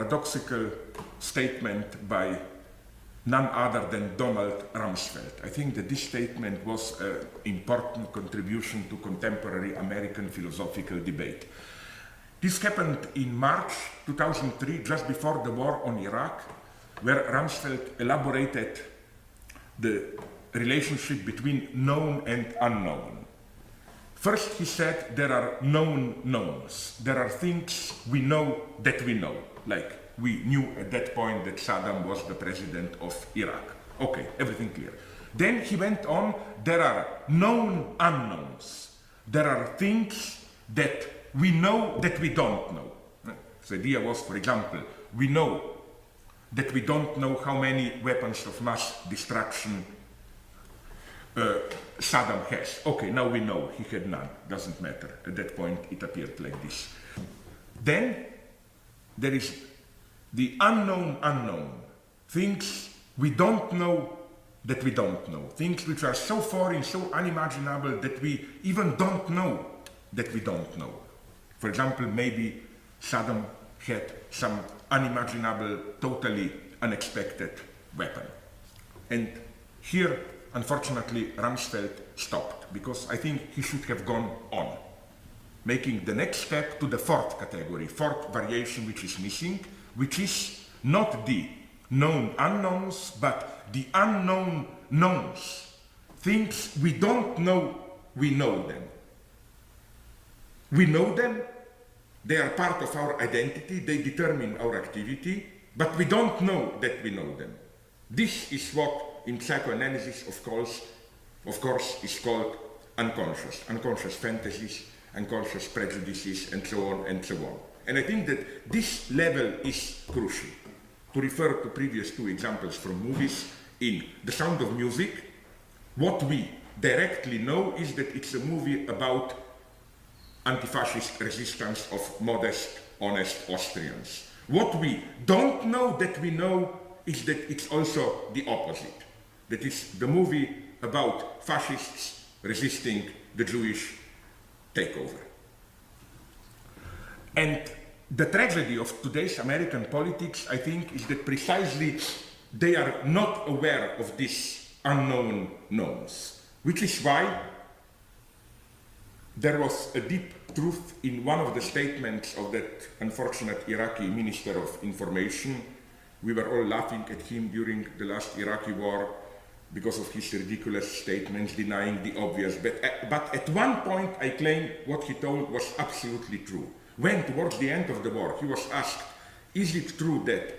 paradoxical statement by none other than Donald Rumsfeld. I think that this statement was an important contribution to contemporary American philosophical debate. This happened in March 2003, just before the war on Iraq, where Rumsfeld elaborated the relationship between known and unknown. First, he said there are known knowns. There are things we know that we know, like we knew at that point that Saddam was the president of Iraq. Okay, everything clear. Then he went on, there are known unknowns. There are things that we know that we don't know. The idea was, for example, we know that we don't know how many weapons of mass destruction Saddam has. Okay, now we know he had none. Doesn't matter. At that point, it appeared like this. Then there is the unknown unknown. Things we don't know that we don't know. Things which are so foreign, so unimaginable that we even don't know that we don't know. For example, maybe Saddam had some unimaginable, totally unexpected weapon. And here, unfortunately, Rumsfeld stopped, because I think he should have gone on, making the next step to the fourth category, fourth variation which is missing, which is not the known unknowns, but the unknown knowns. Things we don't know, we know them. We know them, they are part of our identity, they determine our activity, but we don't know that we know them. This is what in psychoanalysis, of course, is called unconscious. Unconscious fantasies, unconscious prejudices, and so on and so on. And I think that this level is crucial. To refer to previous two examples from movies, in The Sound of Music, what we directly know is that it's a movie about anti-fascist resistance of modest, honest Austrians. What we don't know that we know is that it's also the opposite. That is the movie about fascists resisting the Jewish takeover. And the tragedy of today's American politics, I think, is that precisely they are not aware of these unknown knowns, which is why there was a deep truth in one of the statements of that unfortunate Iraqi Minister of Information. We were all laughing at him during the last Iraqi war because of his ridiculous statements denying the obvious. But at one point, I claim what he told was absolutely true. When, towards the end of the war, he was asked, is it true that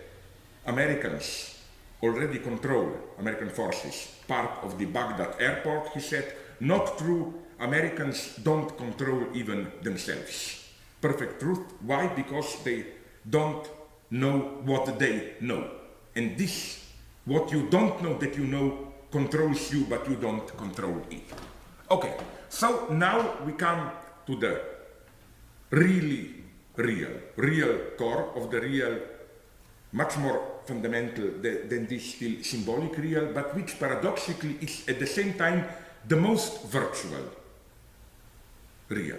Americans already control, American forces, part of the Baghdad airport? He said, not true, Americans don't control even themselves. Perfect truth. Why? Because they don't know what they know. And this, what you don't know that you know, controls you, but you don't control it. Okay, so now we come to the really real core of the real, much more fundamental than this still symbolic real, but which paradoxically is at the same time the most virtual real.